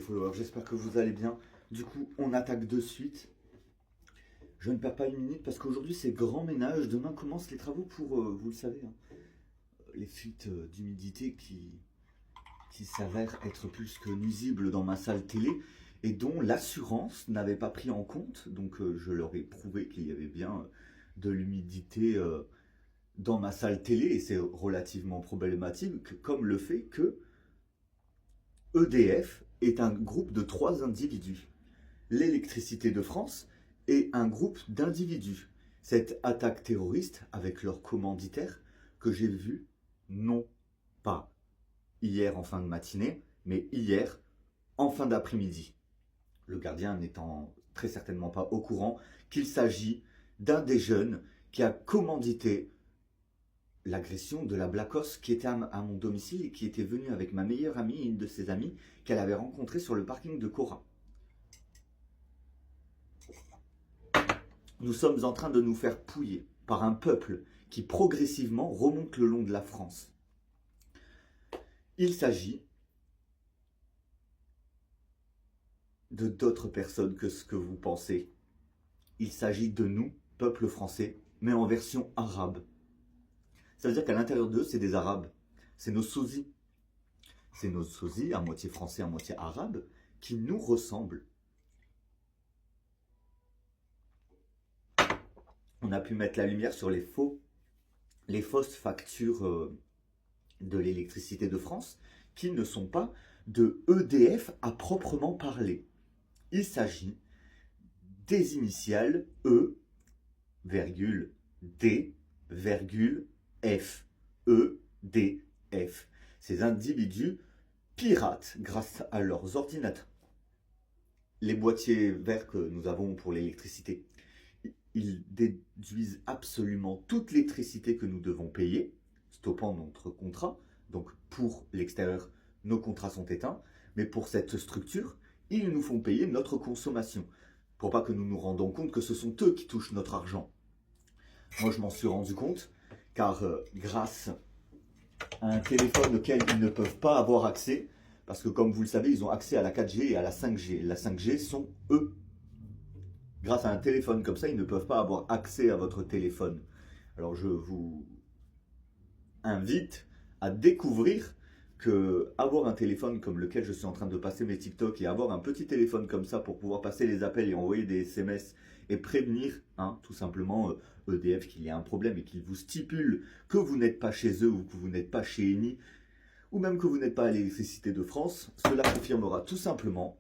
followers, j'espère que vous allez bien. Du coup, on attaque de suite. Je ne perds pas une minute parce qu'aujourd'hui c'est grand ménage. Demain commencent les travaux pour, vous le savez, hein, les fuites d'humidité qui s'avèrent être plus que nuisibles dans ma salle télé et dont l'assurance n'avait pas pris en compte. Donc je leur ai prouvé qu'il y avait bien de l'humidité dans ma salle télé et c'est relativement problématique, comme le fait que EDF est un groupe de 3 individus. L'électricité de France est un groupe d'individus. Cette attaque terroriste avec leurs commanditaires que j'ai vu, non pas hier en fin de matinée, mais hier en fin d'après-midi. Le gardien n'étant très certainement pas au courant qu'il s'agit d'un des jeunes qui a commandité l'agression de la Blacos qui était à mon domicile et qui était venue avec ma meilleure amie et une de ses amies qu'elle avait rencontrée sur le parking de Cora. Nous sommes en train de nous faire pouiller par un peuple qui progressivement remonte le long de la France. Il s'agit de d'autres personnes que ce que vous pensez. Il s'agit de nous, peuple français, mais en version arabe. Ça veut dire qu'à l'intérieur d'eux, c'est des arabes. C'est nos sosies. C'est nos sosies, à moitié français, à moitié arabe, qui nous ressemblent. On a pu mettre la lumière sur les fausses factures de l'électricité de France, qui ne sont pas de EDF à proprement parler. Il s'agit des initiales E, D, F, EDF. Ces individus piratent grâce à leurs ordinateurs. Les boîtiers verts que nous avons pour l'électricité, ils déduisent absolument toute l'électricité que nous devons payer, stoppant notre contrat. Donc pour l'extérieur, nos contrats sont éteints, mais pour cette structure, ils nous font payer notre consommation, pour pas que nous nous rendons compte que ce sont eux qui touchent notre argent. Moi, je m'en suis rendu compte, car grâce à un téléphone auquel ils ne peuvent pas avoir accès, parce que comme vous le savez, ils ont accès à la 4G et à la 5G. La 5G sont eux. Grâce à un téléphone comme ça, ils ne peuvent pas avoir accès à votre téléphone. Alors je vous invite à découvrir que avoir un téléphone comme lequel je suis en train de passer mes TikTok et avoir un petit téléphone comme ça pour pouvoir passer les appels et envoyer des SMS et prévenir tout simplement EDF qu'il y a un problème et qu'il vous stipule que vous n'êtes pas chez eux ou que vous n'êtes pas chez Eni ou même que vous n'êtes pas à l'électricité de France, cela confirmera tout simplement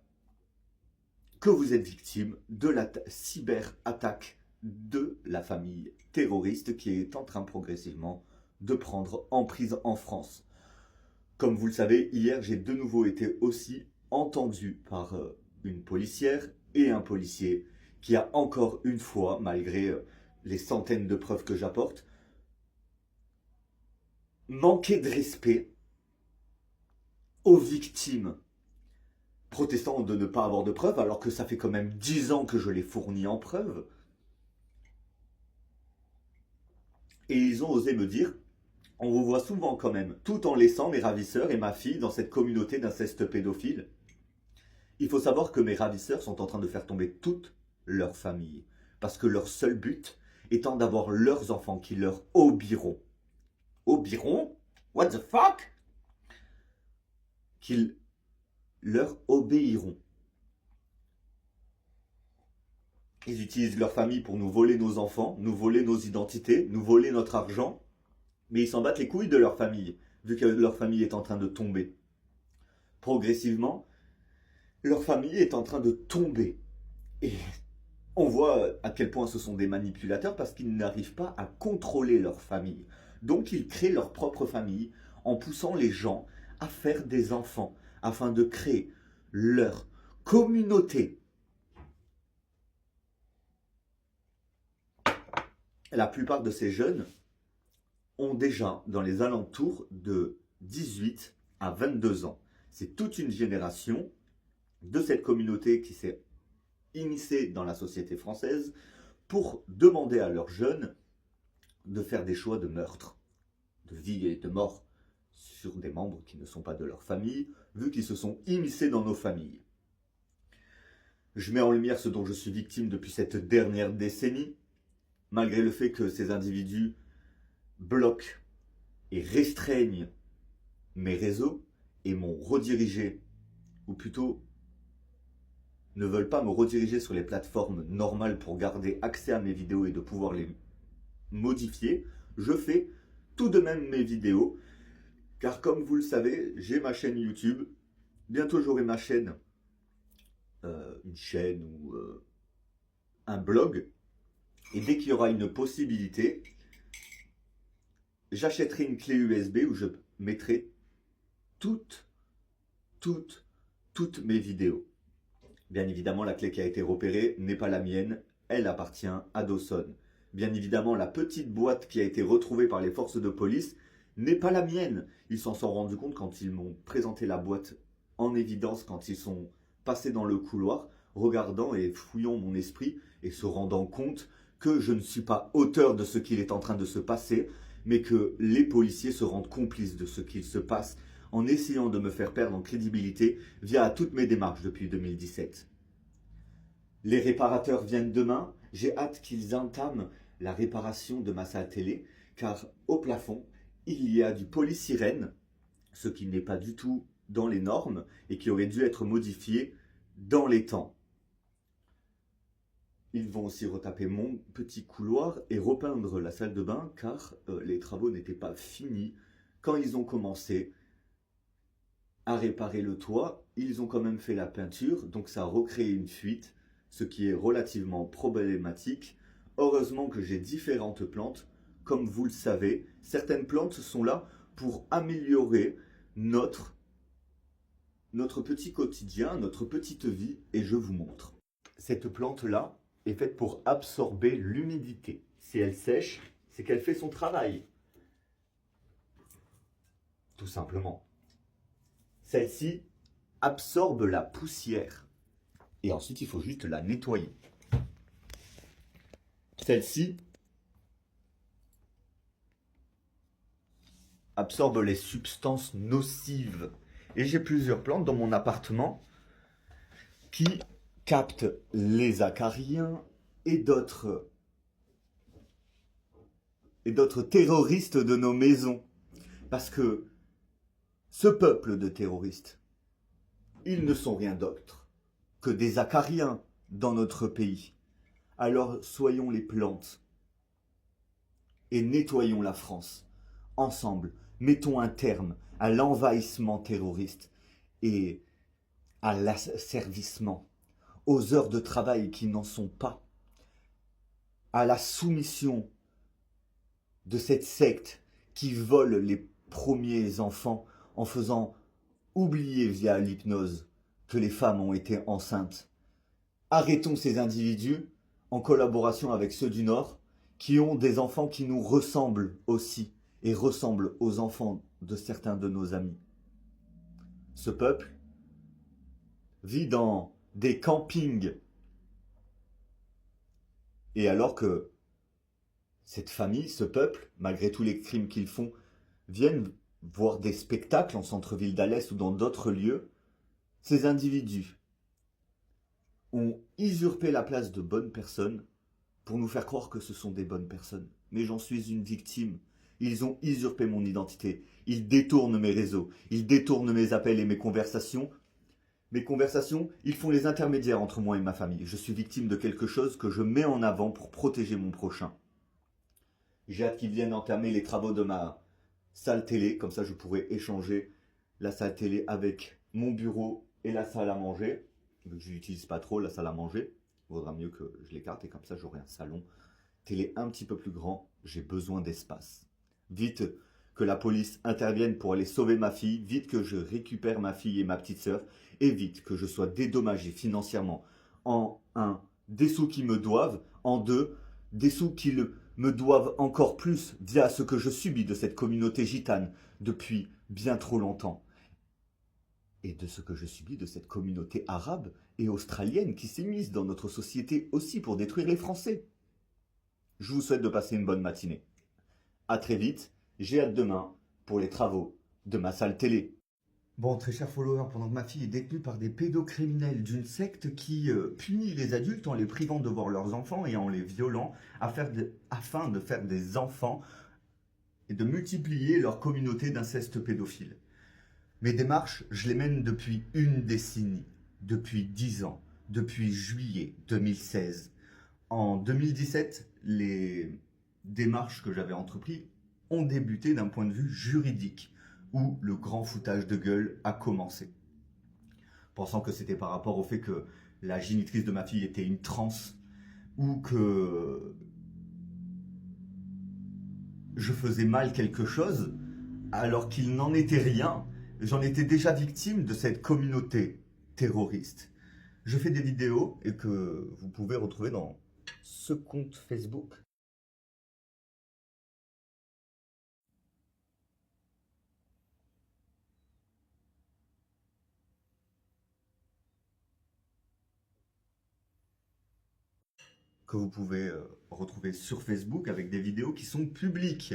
que vous êtes victime de la cyberattaque de la famille terroriste qui est en train progressivement de prendre emprise en France. Comme vous le savez, hier, j'ai de nouveau été aussi entendu par une policière et un policier qui a encore une fois, malgré les centaines de preuves que j'apporte, manqué de respect aux victimes, protestant de ne pas avoir de preuves, alors que ça fait quand même 10 ans que je les fournis en preuves. Et ils ont osé me dire, on vous voit souvent quand même, tout en laissant mes ravisseurs et ma fille dans cette communauté d'inceste pédophile. Il faut savoir que mes ravisseurs sont en train de faire tomber toute leur famille, parce que leur seul but étant d'avoir leurs enfants qui leur obéiront. Obéiront? What the fuck? Qu'ils leur obéiront. Ils utilisent leur famille pour nous voler nos enfants, nous voler nos identités, nous voler notre argent, mais ils s'en battent les couilles de leur famille, vu que leur famille est en train de tomber. Progressivement, leur famille est en train de tomber. Et on voit à quel point ce sont des manipulateurs parce qu'ils n'arrivent pas à contrôler leur famille. Donc ils créent leur propre famille en poussant les gens à faire des enfants afin de créer leur communauté. La plupart de ces jeunes ont déjà dans les alentours de 18 à 22 ans. C'est toute une génération de cette communauté qui s'est immiscée dans la société française pour demander à leurs jeunes de faire des choix de meurtre, de vie et de mort sur des membres qui ne sont pas de leur famille, vu qu'ils se sont immiscés dans nos familles. Je mets en lumière ce dont je suis victime depuis cette dernière décennie, malgré le fait que ces individus bloquent et restreignent mes réseaux et m'ont redirigé, ou plutôt ne veulent pas me rediriger sur les plateformes normales pour garder accès à mes vidéos et de pouvoir les modifier, je fais tout de même mes vidéos, car comme vous le savez, j'ai ma chaîne YouTube, bientôt j'aurai ma chaîne, une chaîne ou un blog, et dès qu'il y aura une possibilité, j'achèterai une clé USB où je mettrai toutes mes vidéos. Bien évidemment, la clé qui a été repérée n'est pas la mienne, elle appartient à Dawson. Bien évidemment, la petite boîte qui a été retrouvée par les forces de police n'est pas la mienne. Ils s'en sont rendus compte quand ils m'ont présenté la boîte en évidence, quand ils sont passés dans le couloir, regardant et fouillant mon esprit et se rendant compte que je ne suis pas auteur de ce qu'il est en train de se passer, mais que les policiers se rendent complices de ce qu'il se passe en essayant de me faire perdre en crédibilité via toutes mes démarches depuis 2017. Les réparateurs viennent demain, j'ai hâte qu'ils entament la réparation de ma salle télé, car au plafond, il y a du polysirène, ce qui n'est pas du tout dans les normes et qui aurait dû être modifié dans les temps. Ils vont aussi retaper mon petit couloir et repeindre la salle de bain, car les travaux n'étaient pas finis quand ils ont commencé à réparer le toit. Ils ont quand même fait la peinture, donc ça a recréé une fuite, ce qui est relativement problématique. Heureusement que j'ai différentes plantes. Comme vous le savez, certaines plantes sont là pour améliorer notre petit quotidien, notre petite vie, et je vous montre. Cette plante-là est faite pour absorber l'humidité. Si elle sèche, c'est qu'elle fait son travail. Tout simplement. Celle-ci absorbe la poussière. Et ensuite, il faut juste la nettoyer. Celle-ci absorbe les substances nocives. Et j'ai plusieurs plantes dans mon appartement qui captent les acariens et d'autres terroristes de nos maisons. Parce que ce peuple de terroristes, ils ne sont rien d'autre que des acariens dans notre pays. Alors soyons les plantes et nettoyons la France. Ensemble, mettons un terme à l'envahissement terroriste et à l'asservissement, aux heures de travail qui n'en sont pas, à la soumission de cette secte qui vole les premiers enfants en faisant oublier via l'hypnose que les femmes ont été enceintes. Arrêtons ces individus en collaboration avec ceux du Nord qui ont des enfants qui nous ressemblent aussi et ressemblent aux enfants de certains de nos amis. Ce peuple vit dans des campings. Et alors que cette famille, ce peuple, malgré tous les crimes qu'ils font, viennent voir des spectacles en centre-ville d'Alès ou dans d'autres lieux, ces individus ont usurpé la place de bonnes personnes pour nous faire croire que ce sont des bonnes personnes. Mais j'en suis une victime. Ils ont usurpé mon identité. Ils détournent mes réseaux. Ils détournent mes appels et mes conversations. Mes conversations, ils font les intermédiaires entre moi et ma famille. Je suis victime de quelque chose que je mets en avant pour protéger mon prochain. J'ai hâte qu'ils viennent entamer les travaux de ma salle télé. Comme ça, je pourrai échanger la salle télé avec mon bureau et la salle à manger. Je n'utilise pas trop la salle à manger. Il vaudra mieux que je l'écarte et comme ça, j'aurai un salon télé un petit peu plus grand. J'ai besoin d'espace. Vite que la police intervienne pour aller sauver ma fille. Vite que je récupère ma fille et ma petite sœur. Et vite que je sois dédommagé financièrement. En un, des sous qui me doivent. En deux, des sous qui me doivent encore plus via ce que je subis de cette communauté gitane depuis bien trop longtemps. Et de ce que je subis de cette communauté arabe et australienne qui s'immisce dans notre société aussi pour détruire les Français. Je vous souhaite de passer une bonne matinée. À très vite, j'ai hâte demain pour les travaux de ma salle télé. Bon, très cher follower, pendant que ma fille est détenue par des pédocriminels d'une secte qui punit les adultes en les privant de voir leurs enfants et en les violant afin de faire des enfants et de multiplier leur communauté d'inceste pédophile. Mes démarches, je les mène depuis une décennie, depuis 10 ans, depuis juillet 2016. En 2017, les démarches que j'avais entreprises ont débuté d'un point de vue juridique, où le grand foutage de gueule a commencé. Pensant que c'était par rapport au fait que la génitrice de ma fille était une trans, ou que je faisais mal quelque chose, alors qu'il n'en était rien. J'en étais déjà victime de cette communauté terroriste. Je fais des vidéos et que vous pouvez retrouver dans ce compte Facebook. Que vous pouvez retrouver sur Facebook avec des vidéos qui sont publiques.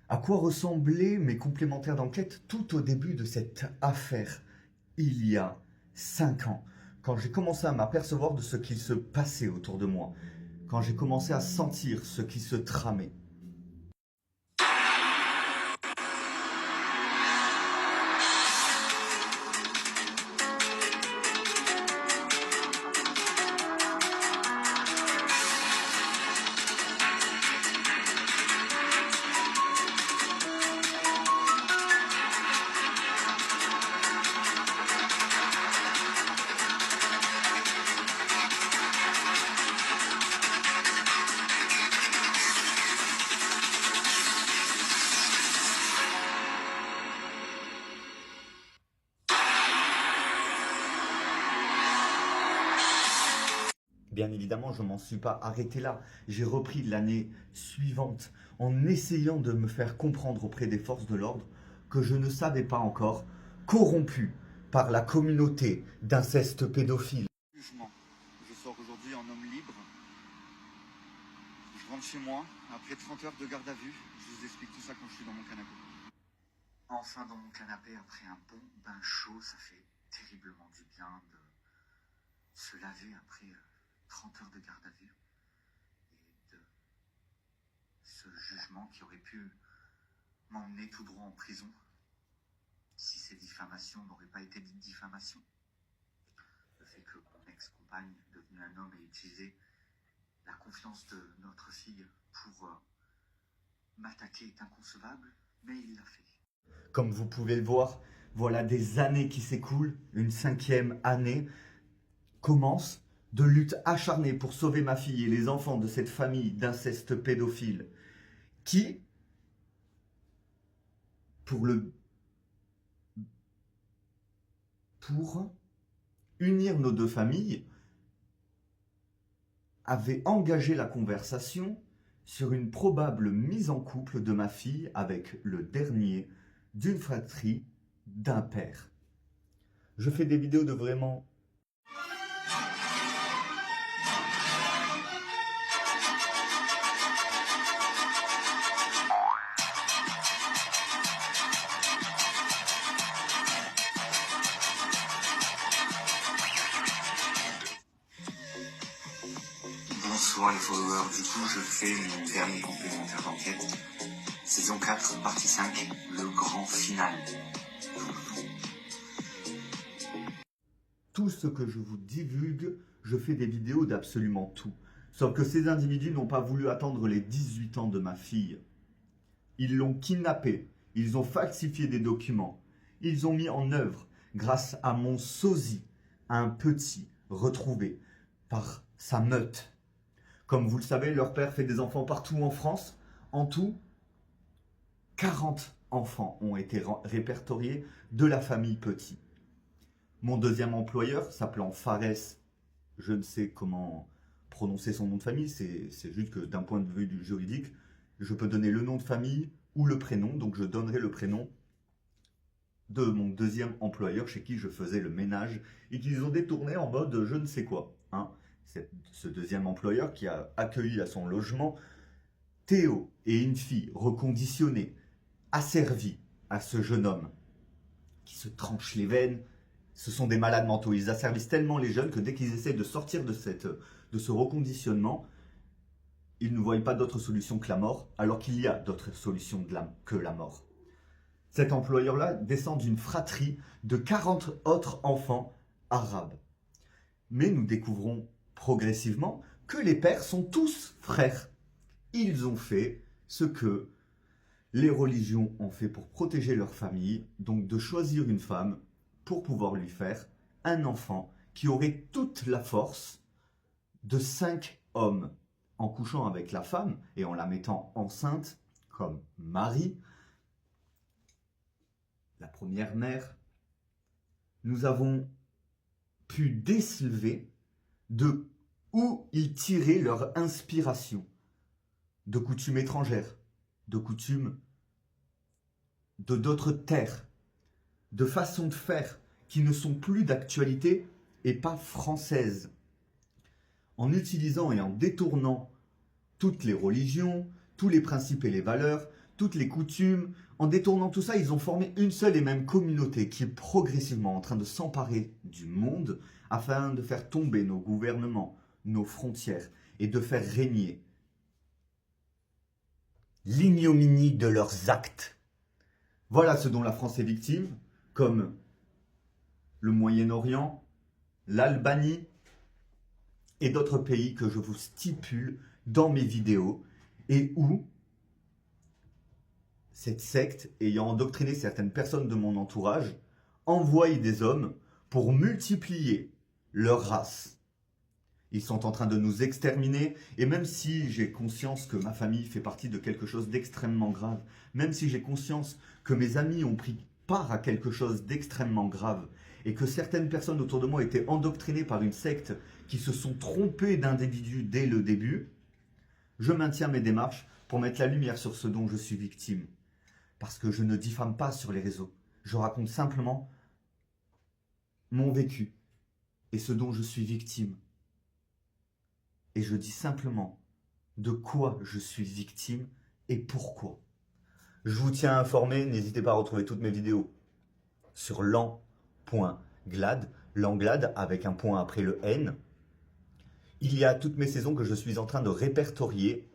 À quoi ressemblaient mes complémentaires d'enquête tout au début de cette affaire, il y a 5 ans, quand j'ai commencé à m'apercevoir de ce qu'il se passait autour de moi, quand j'ai commencé à sentir ce qui se tramait. Bien évidemment, je ne m'en suis pas arrêté là. J'ai repris l'année suivante en essayant de me faire comprendre auprès des forces de l'ordre que je ne savais pas encore, corrompu par la communauté d'inceste pédophile. Jugement. Je sors aujourd'hui en homme libre. Je rentre chez moi après 30 heures de garde à vue. Je vous explique tout ça quand je suis dans mon canapé. Enfin dans mon canapé après un bon bain chaud, ça fait terriblement du bien de se laver après 30 heures de garde à vue et de ce jugement qui aurait pu m'emmener tout droit en prison si ces diffamations n'auraient pas été dites diffamations. Le fait que mon ex-compagne, devenue un homme, ait utilisé la confiance de notre fille pour m'attaquer est inconcevable, mais il l'a fait. Comme vous pouvez le voir, voilà des années qui s'écoulent, une 5e année commence de lutte acharnée pour sauver ma fille et les enfants de cette famille d'inceste pédophile qui, pour unir nos deux familles, avait engagé la conversation sur une probable mise en couple de ma fille avec le dernier d'une fratrie d'un père. Je fais des vidéos de vraiment... Bonsoir les followers, du coup je fais mon dernier complémentaire d'enquête. Saison 4, partie 5, le grand final. Tout ce que je vous divulgue, je fais des vidéos d'absolument tout. Sauf que ces individus n'ont pas voulu attendre les 18 ans de ma fille. Ils l'ont kidnappée, ils ont falsifié des documents, ils ont mis en œuvre, grâce à mon sosie, un petit retrouvé par sa meute. Comme vous le savez, leur père fait des enfants partout en France. En tout, 40 enfants ont été répertoriés de la famille Petit. Mon deuxième employeur, s'appelant Fares, je ne sais comment prononcer son nom de famille, c'est juste que d'un point de vue du juridique, je peux donner le nom de famille ou le prénom, donc je donnerai le prénom de mon deuxième employeur chez qui je faisais le ménage et qu'ils ont détourné en mode je ne sais quoi. Hein. C'est ce deuxième employeur qui a accueilli à son logement Théo et une fille reconditionnée, asservie à ce jeune homme qui se tranchent les veines. Ce sont des malades mentaux. Ils asservissent tellement les jeunes que dès qu'ils essaient de sortir de ce reconditionnement, ils ne voient pas d'autre solution que la mort, alors qu'il y a d'autres solutions que la mort. Cet employeur-là descend d'une fratrie de 40 autres enfants arabes. Mais nous découvrons progressivement que les pères sont tous frères. Ils ont fait ce que les religions ont fait pour protéger leur famille, donc de choisir une femme pour pouvoir lui faire un enfant qui aurait toute la force de 5 hommes. En couchant avec la femme et en la mettant enceinte comme Marie, la première mère, nous avons pu déceler de où ils tiraient leur inspiration, de coutumes étrangères, de coutumes de d'autres terres, de façons de faire qui ne sont plus d'actualité et pas françaises. En utilisant et en détournant toutes les religions, tous les principes et les valeurs, toutes les coutumes, en détournant tout ça, ils ont formé une seule et même communauté qui est progressivement en train de s'emparer du monde afin de faire tomber nos gouvernements, nos frontières et de faire régner l'ignominie de leurs actes. Voilà ce dont la France est victime, comme le Moyen-Orient, l'Albanie et d'autres pays que je vous stipule dans mes vidéos et où cette secte, ayant endoctriné certaines personnes de mon entourage, envoie des hommes pour multiplier leur race. Ils sont en train de nous exterminer et même si j'ai conscience que ma famille fait partie de quelque chose d'extrêmement grave, même si j'ai conscience que mes amis ont pris part à quelque chose d'extrêmement grave et que certaines personnes autour de moi étaient endoctrinées par une secte qui se sont trompées d'individus dès le début, je maintiens mes démarches pour mettre la lumière sur ce dont je suis victime. Parce que je ne diffame pas sur les réseaux. Je raconte simplement mon vécu et ce dont je suis victime. Et je dis simplement de quoi je suis victime et pourquoi. Je vous tiens informé, n'hésitez pas à retrouver toutes mes vidéos sur lan.glad, langlad avec un point après le N. Il y a toutes mes saisons que je suis en train de répertorier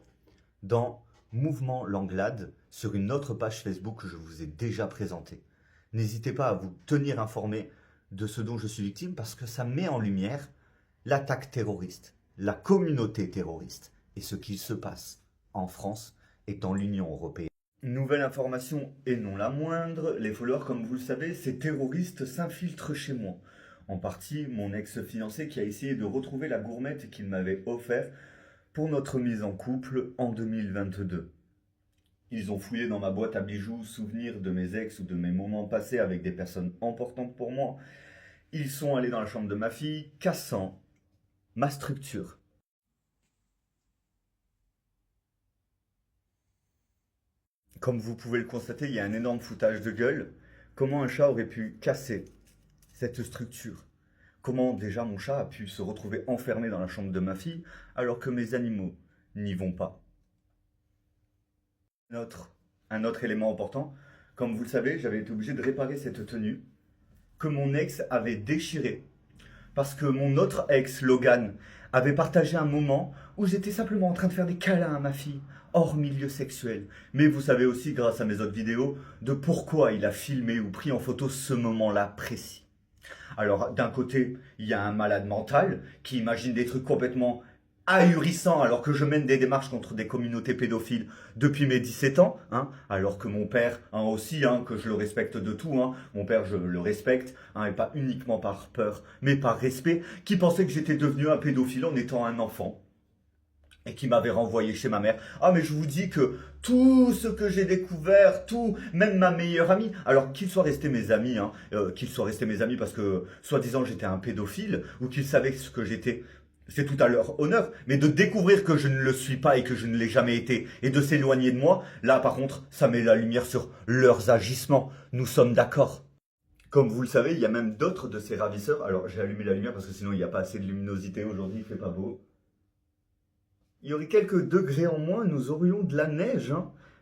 dans Mouvement Langlade sur une autre page Facebook que je vous ai déjà présentée. N'hésitez pas à vous tenir informé de ce dont je suis victime parce que ça met en lumière l'attaque terroriste, la communauté terroriste et ce qu'il se passe en France et dans l'Union européenne. Nouvelle information et non la moindre, les followers, comme vous le savez, ces terroristes s'infiltrent chez moi. En partie, mon ex-fiancé qui a essayé de retrouver la gourmette qu'il m'avait offerte pour notre mise en couple en 2022. Ils ont fouillé dans ma boîte à bijoux, souvenirs de mes ex ou de mes moments passés avec des personnes importantes pour moi. Ils sont allés dans la chambre de ma fille, cassant ma structure. Comme vous pouvez le constater, il y a un énorme foutage de gueule. Comment un chat aurait pu casser cette structure? Comment déjà mon chat a pu se retrouver enfermé dans la chambre de ma fille alors que mes animaux n'y vont pas? Un autre élément important, comme vous le savez, j'avais été obligé de réparer cette tenue que mon ex avait déchirée. Parce que mon autre ex, Logan, avait partagé un moment où j'étais simplement en train de faire des câlins à ma fille, hors milieu sexuel. Mais vous savez aussi, grâce à mes autres vidéos, de pourquoi il a filmé ou pris en photo ce moment-là précis. Alors, d'un côté, il y a un malade mental qui imagine des trucs complètement ahurissants alors que je mène des démarches contre des communautés pédophiles depuis mes 17 ans, alors que mon père aussi, que je le respecte de tout, mon père je le respecte, et pas uniquement par peur, mais par respect, qui pensait que j'étais devenu un pédophile en étant un enfant. Et qui m'avait renvoyé chez ma mère. Ah mais je vous dis que tout ce que j'ai découvert, tout, même ma meilleure amie, alors qu'ils soient restés mes amis, qu'ils soient restés mes amis parce que soi-disant j'étais un pédophile, ou qu'ils savaient ce que j'étais, c'est tout à leur honneur, mais de découvrir que je ne le suis pas et que je ne l'ai jamais été, et de s'éloigner de moi, là par contre, ça met la lumière sur leurs agissements. Nous sommes d'accord. Comme vous le savez, il y a même d'autres de ces ravisseurs. Alors j'ai allumé la lumière parce que sinon il n'y a pas assez de luminosité aujourd'hui, il fait pas beau. Il y aurait quelques degrés en moins, nous aurions de la neige,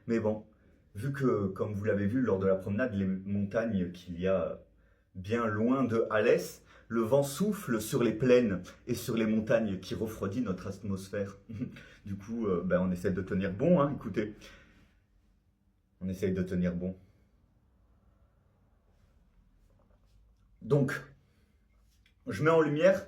mais bon, Vu que, comme vous l'avez vu lors de la promenade, les montagnes qu'il y a bien loin de Alès, le vent souffle sur les plaines et sur les montagnes qui refroidit notre atmosphère. Du coup, on essaie de tenir bon, hein, écoutez. On essaye de tenir bon. Donc, je mets en lumière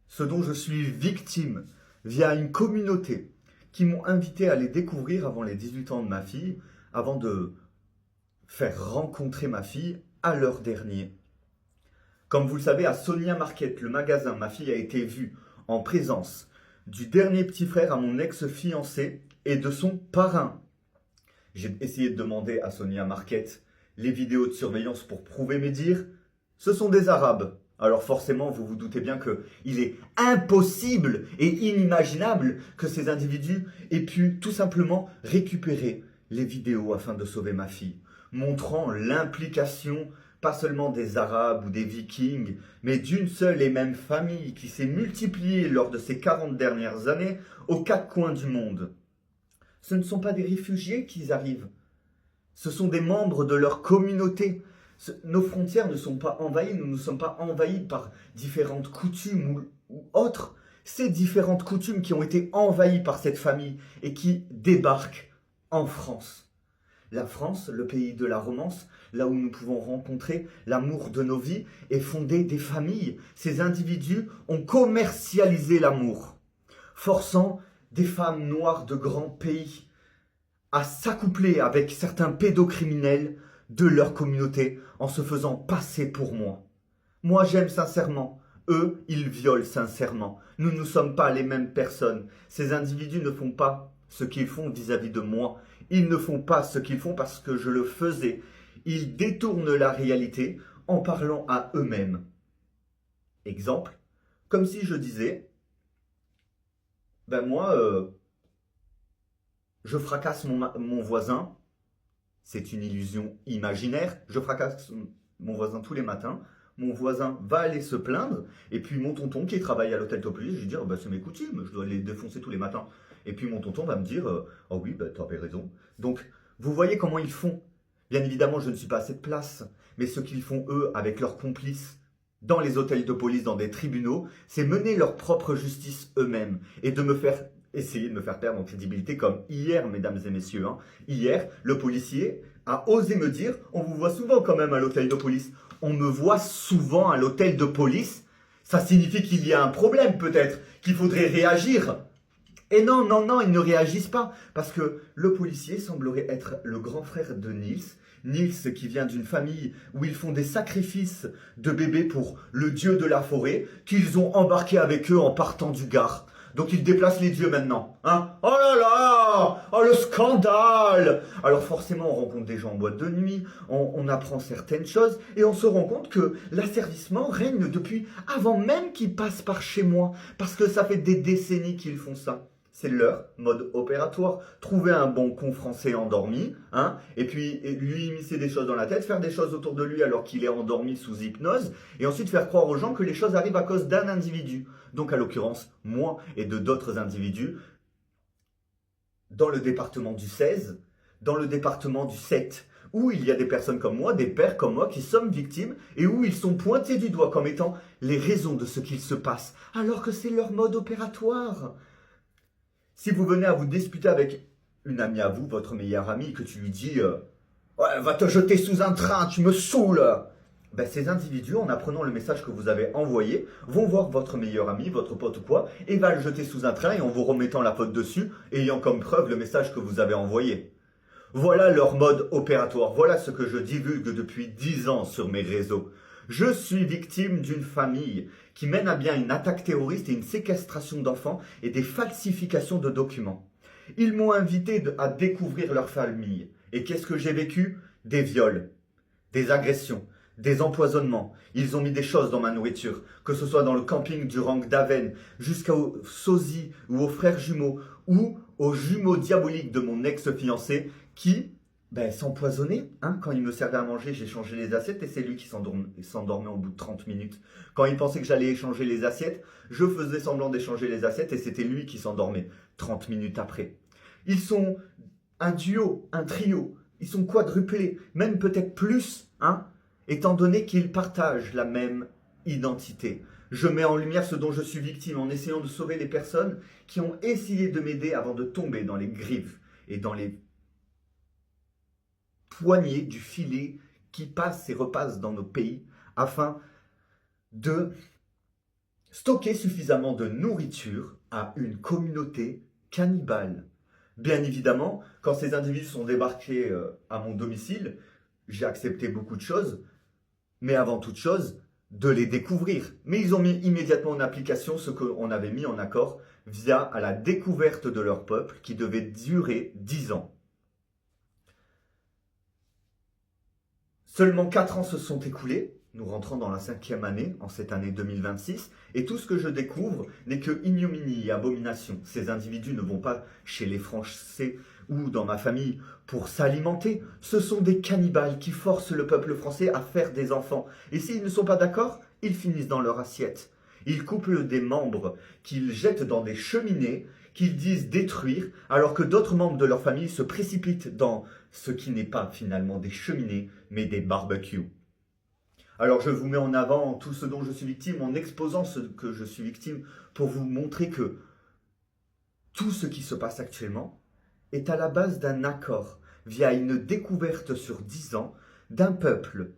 ce dont je suis victime via une communauté qui m'ont invité à les découvrir avant les 18 ans de ma fille, avant de faire rencontrer ma fille à l'heure dernier. Comme vous le savez, à Sonia Market, le magasin, ma fille a été vue en présence du dernier petit frère à mon ex-fiancé et de son parrain. J'ai essayé de demander à Sonia Market les vidéos de surveillance pour prouver mes dires. Ce sont des Arabes. Alors forcément, vous vous doutez bien qu'il est impossible et inimaginable que ces individus aient pu tout simplement récupérer les vidéos afin de sauver ma fille, montrant l'implication pas seulement des Arabes ou des Vikings, mais d'une seule et même famille qui s'est multipliée lors de ces 40 dernières années aux quatre coins du monde. Ce ne sont pas des réfugiés qui arrivent, ce sont des membres de leur communauté. Nos frontières ne sont pas envahies, nous ne sommes pas envahis par différentes coutumes ou autres. Ces différentes coutumes qui ont été envahies par cette famille et qui débarquent en France. La France, le pays de la romance, là où nous pouvons rencontrer l'amour de nos vies et fonder des familles. Ces individus ont commercialisé l'amour, forçant des femmes noires de grands pays à s'accoupler avec certains pédocriminels de leur communauté en se faisant passer pour moi. Moi, j'aime sincèrement. Eux, ils violent sincèrement. Nous ne sommes pas les mêmes personnes. Ces individus ne font pas ce qu'ils font vis-à-vis de moi. Ils ne font pas ce qu'ils font parce que je le faisais. Ils détournent la réalité en parlant à eux-mêmes. Exemple, comme si je disais, je fracasse mon voisin. C'est une illusion imaginaire. Je fracasse mon voisin tous les matins. Mon voisin va aller se plaindre. Et puis mon tonton qui travaille à l'hôtel Topolice, je vais dire, c'est mes coutumes, je dois les défoncer tous les matins. Et puis mon tonton va me dire, oh oui, tu avais raison. Donc, vous voyez comment ils font. Bien évidemment, je ne suis pas à cette place. Mais ce qu'ils font, eux, avec leurs complices, dans les hôtels de police, dans des tribunaux, c'est mener leur propre justice eux-mêmes. Et essayer de me faire perdre en crédibilité comme hier, mesdames et messieurs. Hier, le policier a osé me dire, on vous voit souvent quand même à l'hôtel de police. On me voit souvent à l'hôtel de police. Ça signifie qu'il y a un problème peut-être, qu'il faudrait réagir. Et non, ils ne réagissent pas. Parce que le policier semblerait être le grand frère de Nils. Nils qui vient d'une famille où ils font des sacrifices de bébés pour le dieu de la forêt, qu'ils ont embarqué avec eux en partant du Gard. Donc ils déplacent les dieux maintenant. Oh là là! Oh le scandale! Alors forcément on rencontre des gens en boîte de nuit, on apprend certaines choses et on se rend compte que l'asservissement règne depuis avant même qu'ils passent par chez moi. Parce que ça fait des décennies qu'ils font ça. C'est leur mode opératoire. Trouver un bon con français endormi, et puis lui immiscer des choses dans la tête, faire des choses autour de lui alors qu'il est endormi sous hypnose, et ensuite faire croire aux gens que les choses arrivent à cause d'un individu. Donc à l'occurrence, moi et de d'autres individus, dans le département du 16, dans le département du 7, où il y a des personnes comme moi, des pères comme moi qui sommes victimes et où ils sont pointés du doigt comme étant les raisons de ce qu'il se passe, alors que c'est leur mode opératoire. Si vous venez à vous disputer avec une amie à vous, votre meilleure amie, que tu lui dis ouais, va te jeter sous un train, tu me saoules. Ces individus, en apprenant le message que vous avez envoyé, vont voir votre meilleur ami, votre pote ou quoi, et va le jeter sous un train et en vous remettant la faute dessus, ayant comme preuve le message que vous avez envoyé. Voilà leur mode opératoire, voilà ce que je divulgue depuis 10 ans sur mes réseaux. Je suis victime d'une famille qui mène à bien une attaque terroriste et une séquestration d'enfants et des falsifications de documents. Ils m'ont invité à découvrir leur famille. Et qu'est-ce que j'ai vécu? Des viols, des agressions, des empoisonnements. Ils ont mis des choses dans ma nourriture, que ce soit dans le camping du Rang d'Aven, jusqu'au sosie ou aux frères jumeaux, ou aux jumeaux diaboliques de mon ex-fiancé qui s'empoisonner. Quand il me servait à manger, j'ai changé les assiettes et c'est lui qui s'endormait au bout de 30 minutes. Quand il pensait que j'allais échanger les assiettes, je faisais semblant d'échanger les assiettes et c'était lui qui s'endormait 30 minutes après. Ils sont un duo, un trio Ils sont quadruplés, même peut-être plus, hein, étant donné qu'ils partagent la même identité. Je mets en lumière ce dont je suis victime en essayant de sauver les personnes qui ont essayé de m'aider avant de tomber dans les griffes et dans les poignées du filet qui passe et repasse dans nos pays afin de stocker suffisamment de nourriture à une communauté cannibale. Bien évidemment, quand ces individus sont débarqués à mon domicile, j'ai accepté beaucoup de choses, mais avant toute chose, de les découvrir. Mais ils ont mis immédiatement en application ce qu'on avait mis en accord via à la découverte de leur peuple qui devait durer 10 ans. Seulement 4 ans se sont écoulés, nous rentrons dans la 5e année, en cette année 2026, et tout ce que je découvre n'est que ignominie et abomination. Ces individus ne vont pas chez les Français ou dans ma famille pour s'alimenter. Ce sont des cannibales qui forcent le peuple français à faire des enfants. Et s'ils ne sont pas d'accord, ils finissent dans leur assiette. Ils coupent des membres qu'ils jettent dans des cheminées, qu'ils disent détruire, alors que d'autres membres de leur famille se précipitent dans ce qui n'est pas finalement des cheminées, mais des barbecues. Alors je vous mets en avant tout ce dont je suis victime en exposant ce que je suis victime pour vous montrer que tout ce qui se passe actuellement est à la base d'un accord via une découverte sur 10 ans d'un peuple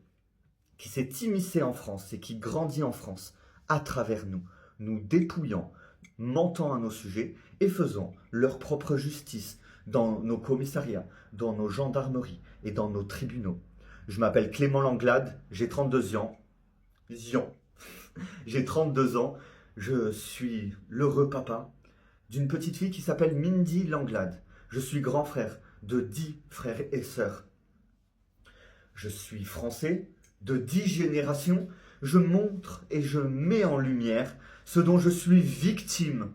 qui s'est immiscé en France et qui grandit en France à travers nous, nous dépouillant, mentant à nos sujets et faisant leur propre justice dans nos commissariats, dans nos gendarmeries et dans nos tribunaux. Je m'appelle Clément Langlade, j'ai 32 ans. J'ai 32 ans, je suis l'heureux papa d'une petite fille qui s'appelle Mindy Langlade. Je suis grand frère de 10 frères et sœurs. Je suis français de 10 générations. Je montre et je mets en lumière ce dont je suis victime.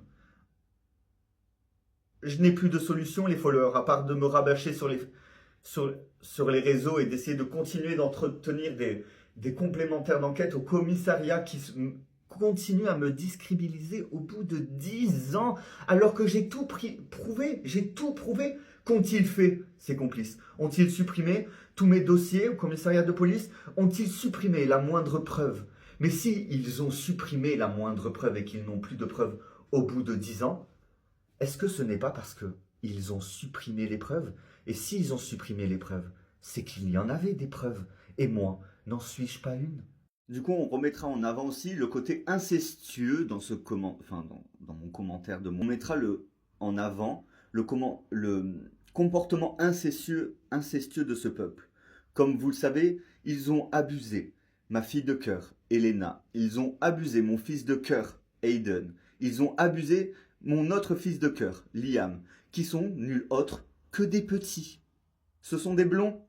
Je n'ai plus de solution, les followers, à part de me rabâcher sur les réseaux et d'essayer de continuer d'entretenir des complémentaires d'enquête au commissariat qui continuent à me discrédibiliser au bout de 10 ans, alors que j'ai tout prouvé. Qu'ont-ils fait, ces complices? Ont-ils supprimé tous mes dossiers au commissariat de police? Ont-ils supprimé la moindre preuve? Mais si ils ont supprimé la moindre preuve et qu'ils n'ont plus de preuves au bout de 10 ans, est-ce que ce n'est pas parce qu'ils ont supprimé les preuves? Et s'ils ont supprimé les preuves, c'est qu'il y en avait des preuves. Et moi, n'en suis-je pas une? Du coup, on remettra en avant aussi le côté incestueux dans dans mon commentaire de mon. On mettra en avant le comportement incestueux de ce peuple. Comme vous le savez, ils ont abusé ma fille de cœur, Elena. Ils ont abusé mon fils de cœur, Hayden. Ils ont abusé mon autre fils de cœur, Liam, qui sont nuls autres que des petits. Ce sont des blonds.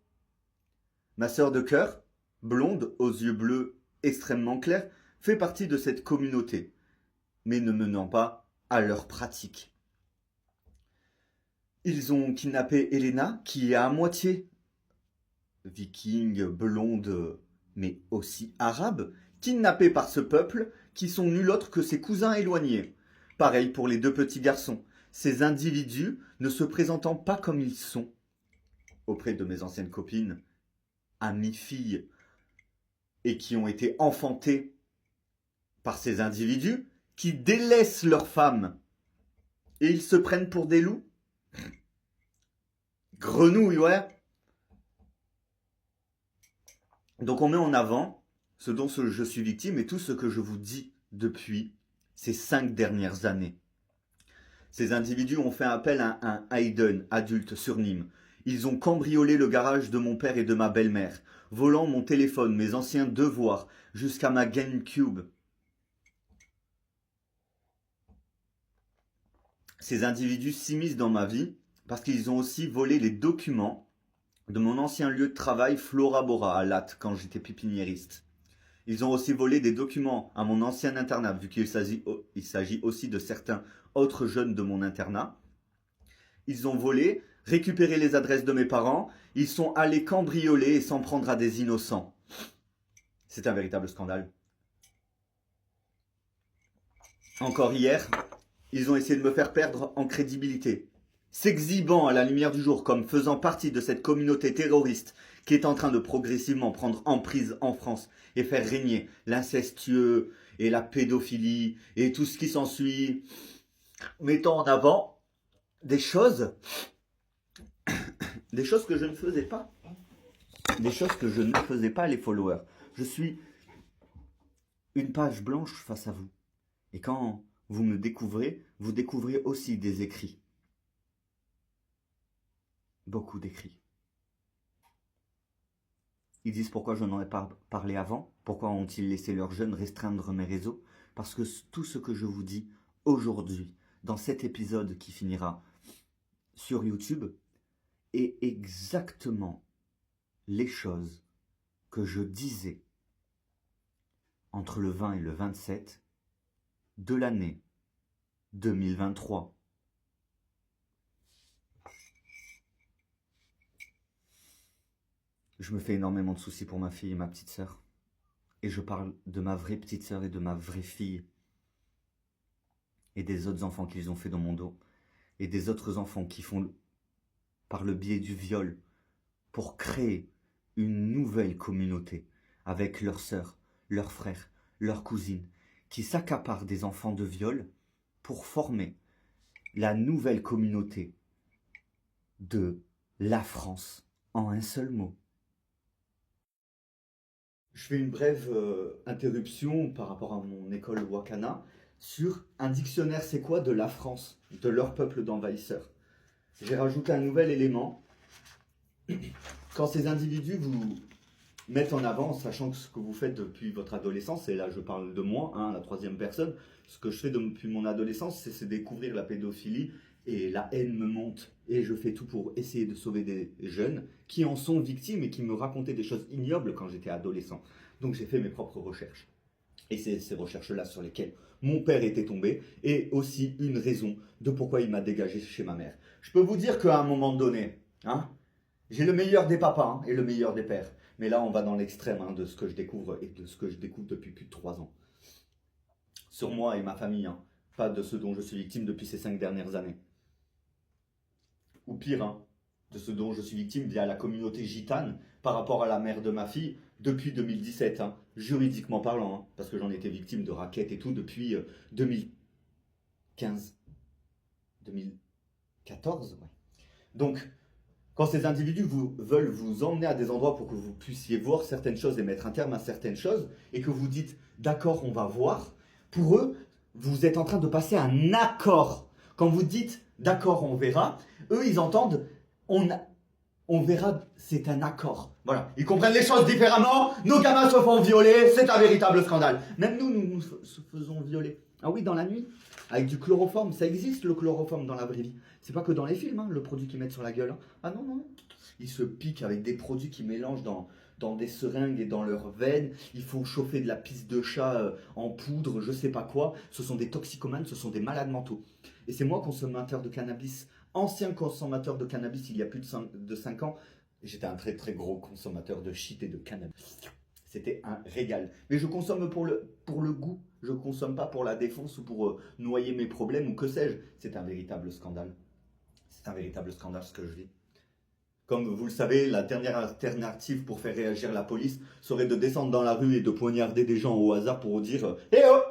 Ma sœur de cœur, blonde, aux yeux bleus extrêmement clairs, fait partie de cette communauté, mais ne menant pas à leur pratique. Ils ont kidnappé Elena, qui est à moitié viking, blonde, mais aussi arabe, kidnappée par ce peuple qui sont nul autre que ses cousins éloignés. Pareil pour les 2 petits garçons. Ces individus ne se présentant pas comme ils sont auprès de mes anciennes copines, amies filles, et qui ont été enfantés par ces individus qui délaissent leurs femmes. Et ils se prennent pour des loups. Grenouilles, ouais. Donc on met en avant ce dont je suis victime et tout ce que je vous dis depuis ces 5 dernières années. Ces individus ont fait appel à un Hayden adulte sur Nîmes. Ils ont cambriolé le garage de mon père et de ma belle-mère, volant mon téléphone, mes anciens devoirs, jusqu'à ma GameCube. Ces individus s'immiscent dans ma vie parce qu'ils ont aussi volé les documents de mon ancien lieu de travail Flora Bora à Latte quand j'étais pépiniériste. Ils ont aussi volé des documents à mon ancien internat, vu qu'il s'agit aussi de certains autres jeunes de mon internat. Ils ont volé, récupéré les adresses de mes parents, ils sont allés cambrioler et s'en prendre à des innocents. C'est un véritable scandale. Encore hier, ils ont essayé de me faire perdre en crédibilité. s'exhibant à la lumière du jour comme faisant partie de cette communauté terroriste qui est en train de progressivement prendre emprise en France et faire régner l'incestueux et la pédophilie et tout ce qui s'ensuit, mettant en avant des choses que je ne faisais pas. Des choses que je ne faisais pas, les followers. Je suis une page blanche face à vous. Et quand vous me découvrez, vous découvrez aussi des écrits. Beaucoup d'écrits. Ils disent pourquoi je n'en ai pas parlé avant, pourquoi ont-ils laissé leurs jeunes restreindre mes réseaux, parce que tout ce que je vous dis aujourd'hui, dans cet épisode qui finira sur YouTube, est exactement les choses que je disais entre le 20 et le 27 de l'année 2023. Je me fais énormément de soucis pour ma fille et ma petite sœur. Et je parle de ma vraie petite sœur et de ma vraie fille. Et des autres enfants qu'ils ont fait dans mon dos. Et des autres enfants qui font, par le biais du viol, pour créer une nouvelle communauté avec leurs sœurs, leurs frères, leurs cousines, qui s'accaparent des enfants de viol pour former la nouvelle communauté de la France en un seul mot. Je fais une brève interruption par rapport à mon école Wakana sur un dictionnaire c'est quoi de la France, de leur peuple d'envahisseurs. J'ai rajouté un nouvel élément. Quand ces individus vous mettent en avant, sachant que ce que vous faites depuis votre adolescence, et là je parle de moi, la troisième personne, ce que je fais depuis mon adolescence, c'est découvrir la pédophilie, et la haine me monte, et je fais tout pour essayer de sauver des jeunes qui en sont victimes et qui me racontaient des choses ignobles quand j'étais adolescent. Donc j'ai fait mes propres recherches. Et c'est ces recherches-là sur lesquelles mon père était tombé, et aussi une raison de pourquoi il m'a dégagé chez ma mère. Je peux vous dire qu'à un moment donné, j'ai le meilleur des papas et le meilleur des pères. Mais là, on va dans l'extrême de ce que je découvre et de ce que je découvre depuis plus de 3 ans. Sur moi et ma famille, pas de ce dont je suis victime depuis ces 5 dernières années. Ou pire, de ce dont je suis victime via la communauté gitane par rapport à la mère de ma fille depuis 2017, juridiquement parlant, parce que j'en étais victime de raquettes et tout depuis 2015, 2014, ouais. Donc, quand ces individus veulent vous emmener à des endroits pour que vous puissiez voir certaines choses et mettre un terme à certaines choses, et que vous dites « d'accord, on va voir », pour eux, vous êtes en train de passer un accord. Quand vous dites « d'accord, on verra », eux, ils entendent « on verra, c'est un accord ». Voilà, ils comprennent les choses différemment, nos gamins se font violer, c'est un véritable scandale. Même nous nous faisons violer. Ah oui, dans la nuit, avec du chloroforme, ça existe le chloroforme dans la vraie vie. C'est pas que dans les films, le produit qu'ils mettent sur la gueule. Ah non, non, ils se piquent avec des produits qu'ils mélangent dans des seringues et dans leurs veines. Ils font chauffer de la pisse de chat en poudre, je sais pas quoi. Ce sont des toxicomanes, ce sont des malades mentaux. Et c'est moi, consommateur de cannabis, ancien consommateur de cannabis il y a plus de 5 ans. J'étais un très très gros consommateur de shit et de cannabis. C'était un régal. Mais je consomme pour le goût. Je ne consomme pas pour la défense ou pour noyer mes problèmes ou que sais-je. C'est un véritable scandale. C'est un véritable scandale ce que je vis. Comme vous le savez, la dernière alternative pour faire réagir la police serait de descendre dans la rue et de poignarder des gens au hasard pour dire « Eh oh,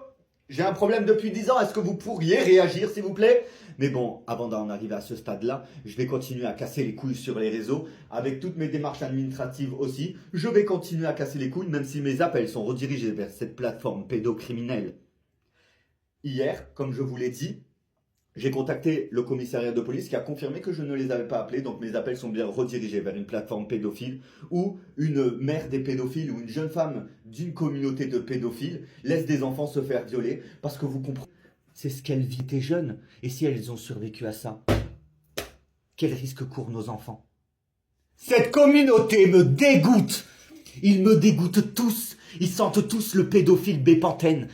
j'ai un problème depuis 10 ans, est-ce que vous pourriez réagir s'il vous plaît ?» Mais bon, avant d'en arriver à ce stade-là, je vais continuer à casser les couilles sur les réseaux, avec toutes mes démarches administratives aussi. Je vais continuer à casser les couilles, même si mes appels sont redirigés vers cette plateforme pédocriminelle. Hier, comme je vous l'ai dit, j'ai contacté le commissariat de police qui a confirmé que je ne les avais pas appelés, donc mes appels sont bien redirigés vers une plateforme pédophile où une mère des pédophiles ou une jeune femme d'une communauté de pédophiles laisse des enfants se faire violer parce que vous comprenez, c'est ce qu'elle vit tes jeunes. Et si elles ont survécu à ça, quel risque courent nos enfants? Cette communauté me dégoûte. Ils me dégoûtent tous. Ils sentent tous le pédophile bépantène.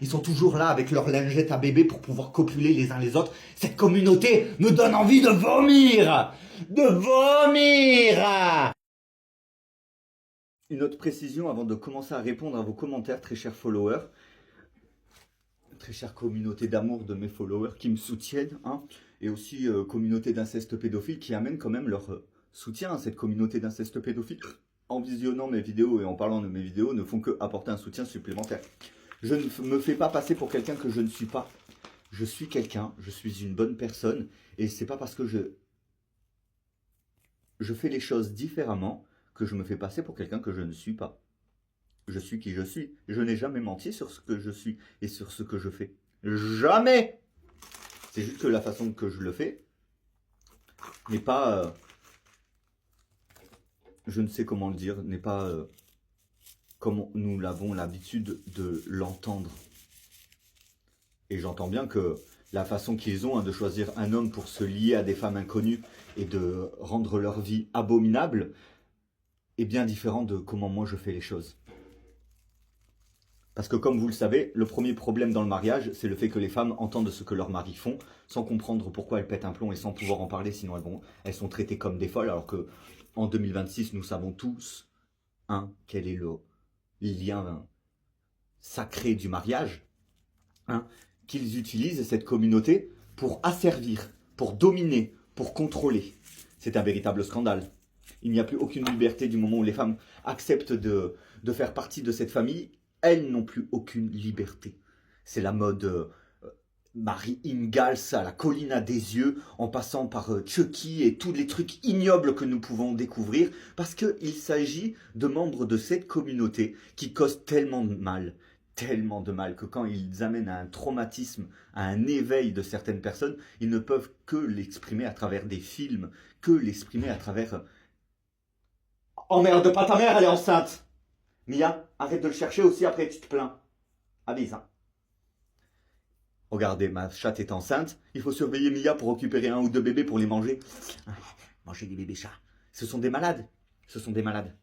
Ils sont toujours là avec leur lingette à bébé pour pouvoir copuler les uns les autres. Cette communauté me donne envie de vomir. De vomir. Une autre précision avant de commencer à répondre à vos commentaires, très chers followers. Très chère communauté d'amour de mes followers qui me soutiennent. et aussi communauté d'inceste pédophile qui amènent quand même leur soutien à cette communauté d'inceste pédophile. En visionnant mes vidéos et en parlant de mes vidéos, ne font que apporter un soutien supplémentaire. Je ne me fais pas passer pour quelqu'un que je ne suis pas. Je suis quelqu'un, je suis une bonne personne, et c'est pas parce que je fais les choses différemment que je me fais passer pour quelqu'un que je ne suis pas. Je suis qui je suis. Je n'ai jamais menti sur ce que je suis et sur ce que je fais. Jamais! C'est juste que la façon que je le fais n'est pas... je ne sais comment le dire, n'est pas comme nous l'avons l'habitude de l'entendre. Et j'entends bien que la façon qu'ils ont de choisir un homme pour se lier à des femmes inconnues et de rendre leur vie abominable est bien différent de comment moi je fais les choses. Parce que comme vous le savez, le premier problème dans le mariage, c'est le fait que les femmes entendent ce que leurs maris font, sans comprendre pourquoi elles pètent un plomb et sans pouvoir en parler, sinon elles sont traitées comme des folles, alors que en 2026, nous savons tous, quel est le lien sacré du mariage, qu'ils utilisent cette communauté pour asservir, pour dominer, pour contrôler. C'est un véritable scandale. Il n'y a plus aucune liberté du moment où les femmes acceptent de faire partie de cette famille. Elles n'ont plus aucune liberté. C'est la mode Marie Ingalls à la colline à des yeux, en passant par Chucky et tous les trucs ignobles que nous pouvons découvrir, parce qu'il s'agit de membres de cette communauté qui causent tellement de mal, que quand ils amènent à un traumatisme, à un éveil de certaines personnes, ils ne peuvent que l'exprimer à travers des films, que l'exprimer à travers... Oh merde, pas ta mère, elle est enceinte! Mia, arrête de le chercher aussi, après tu te plains. Avise, Regardez, ma chatte est enceinte, il faut surveiller Mia pour récupérer 1 ou 2 bébés pour les manger. Manger des bébés chats. Ce sont des malades. Ce sont des malades.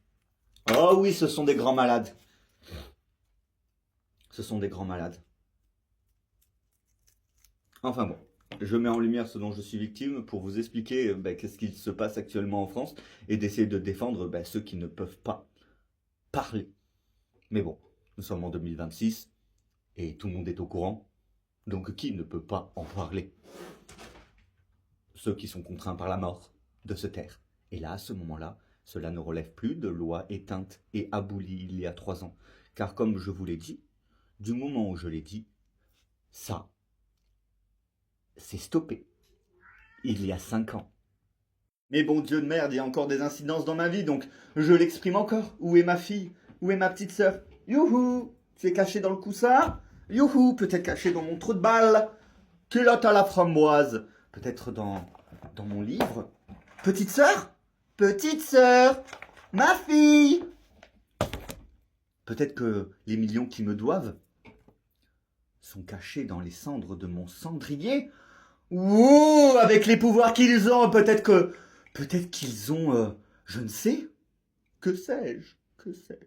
Oh oui, ce sont des grands malades. Ce sont des grands malades. Enfin bon, je mets en lumière ce dont je suis victime pour vous expliquer qu'est-ce qu'il se passe actuellement en France et d'essayer de défendre ceux qui ne peuvent pas parler. Mais bon, nous sommes en 2026 et tout le monde est au courant. Donc qui ne peut pas en parler? Ceux qui sont contraints par la mort de se taire. Et là, à ce moment-là, cela ne relève plus de loi éteinte et abolie il y a 3 ans. Car comme je vous l'ai dit, du moment où je l'ai dit, ça, c'est stoppé. Il y a 5 ans. Mais bon Dieu de merde, il y a encore des incidences dans ma vie, donc je l'exprime encore. Où est ma fille? Où est ma petite sœur? Youhou! Tu es caché dans le coussin? Youhou! Peut-être caché dans mon trou de balle? Culotte à la framboise? Peut-être dans mon livre? Petite sœur? Petite sœur! Ma fille! Peut-être que les millions qui me doivent sont cachés dans les cendres de mon cendrier? Ouh! Avec les pouvoirs qu'ils ont, peut-être qu'ils ont... je ne sais. Que sais-je? Que sais-je?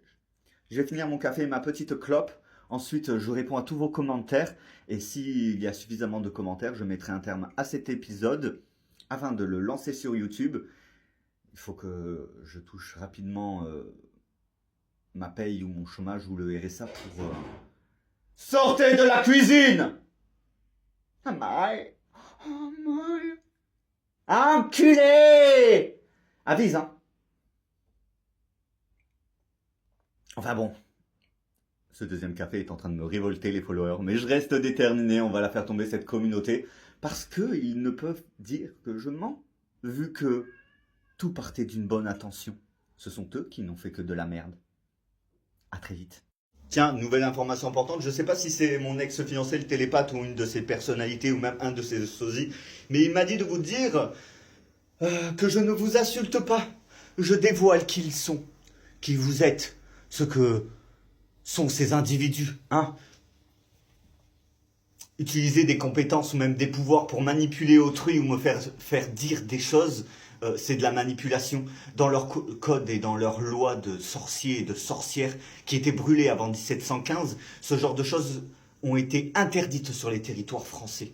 Je vais finir mon café et ma petite clope. Ensuite, je réponds à tous vos commentaires. Et s'il y a suffisamment de commentaires, je mettrai un terme à cet épisode afin de le lancer sur YouTube. Il faut que je touche rapidement ma paye ou mon chômage ou le RSA pour... Sortez de la cuisine! Oh my! Oh my! Enculé! Avise, Enfin bon. Ce deuxième café est en train de me révolter les followers, mais je reste déterminé, on va la faire tomber cette communauté, parce qu'ils ne peuvent dire que je mens, vu que tout partait d'une bonne intention. Ce sont eux qui n'ont fait que de la merde. À très vite. Tiens, nouvelle information importante, je ne sais pas si c'est mon ex-fiancé, le télépathe, ou une de ses personnalités, ou même un de ses sosies, mais il m'a dit de vous dire que je ne vous insulte pas. Je dévoile qui ils sont, qui vous êtes, ce que sont ces individus, Utiliser des compétences ou même des pouvoirs pour manipuler autrui ou me faire dire des choses, c'est de la manipulation. Dans leur code et dans leur loi de sorciers et de sorcières qui étaient brûlés avant 1715, ce genre de choses ont été interdites sur les territoires français.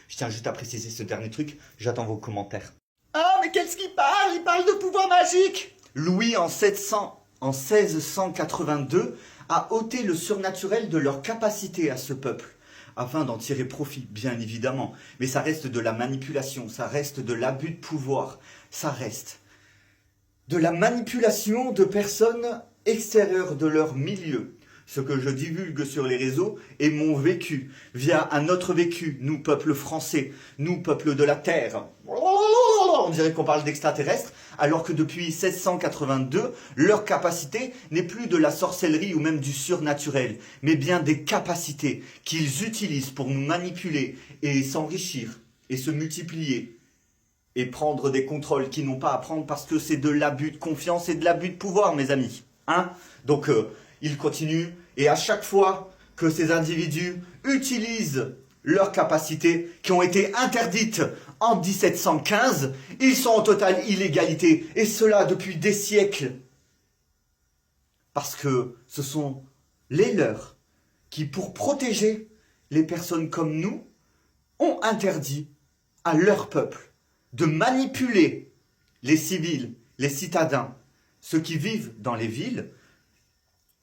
Je tiens juste à préciser ce dernier truc, j'attends vos commentaires. Ah, mais qu'est-ce qu'il parle? Il parle de pouvoir magique! Louis, en 1682, a ôté le surnaturel de leur capacité à ce peuple, afin d'en tirer profit, bien évidemment. Mais ça reste de la manipulation, ça reste de l'abus de pouvoir, ça reste de la manipulation de personnes extérieures de leur milieu. Ce que je divulgue sur les réseaux est mon vécu, via un autre vécu, nous, peuple français, nous, peuple de la Terre. On dirait qu'on parle d'extraterrestres, alors que depuis 1682, leur capacité n'est plus de la sorcellerie ou même du surnaturel, mais bien des capacités qu'ils utilisent pour nous manipuler et s'enrichir et se multiplier et prendre des contrôles qu'ils n'ont pas à prendre parce que c'est de l'abus de confiance et de l'abus de pouvoir, mes amis. Hein? Donc, ils continuent et à chaque fois que ces individus utilisent leurs capacités qui ont été interdites en 1715, ils sont en totale illégalité et cela depuis des siècles. Parce que ce sont les leurs qui, pour protéger les personnes comme nous, ont interdit à leur peuple de manipuler les civils, les citadins, ceux qui vivent dans les villes,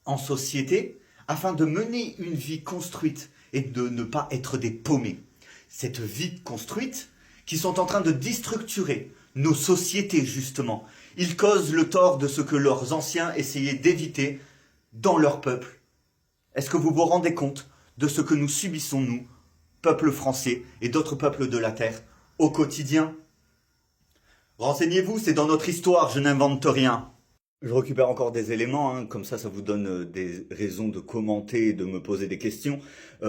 en société, afin de mener une vie construite et de ne pas être des paumés. Cette vie construite qui sont en train de déstructurer nos sociétés, justement. Ils causent le tort de ce que leurs anciens essayaient d'éviter dans leur peuple. Est-ce que vous vous rendez compte de ce que nous subissons, nous, peuple français et d'autres peuples de la Terre, au quotidien? Renseignez-vous, c'est dans notre histoire, je n'invente rien. Je récupère encore des éléments, hein, comme ça vous donne des raisons de commenter et de me poser des questions.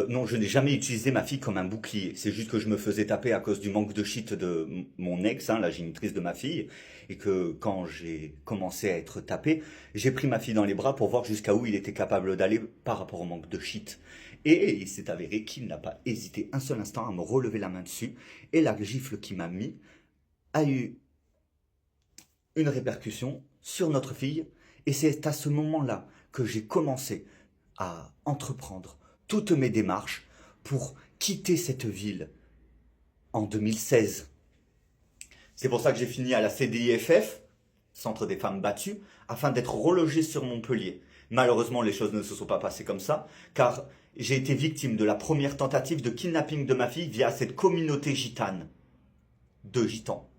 Non, je n'ai jamais utilisé ma fille comme un bouclier. C'est juste que je me faisais taper à cause du manque de shit de mon ex, hein, la génitrice de ma fille. Et que quand j'ai commencé à être tapé, j'ai pris ma fille dans les bras pour voir jusqu'à où il était capable d'aller par rapport au manque de shit. Et il s'est avéré qu'il n'a pas hésité un seul instant à me relever la main dessus. Et la gifle qu'il m'a mis a eu une répercussion sur notre fille, et c'est à ce moment-là que j'ai commencé à entreprendre toutes mes démarches pour quitter cette ville en 2016. C'est pour ça que j'ai fini à la CDIFF, Centre des femmes battues, afin d'être relogé sur Montpellier. Malheureusement, les choses ne se sont pas passées comme ça, car j'ai été victime de la première tentative de kidnapping de ma fille via cette communauté gitane, de gitans.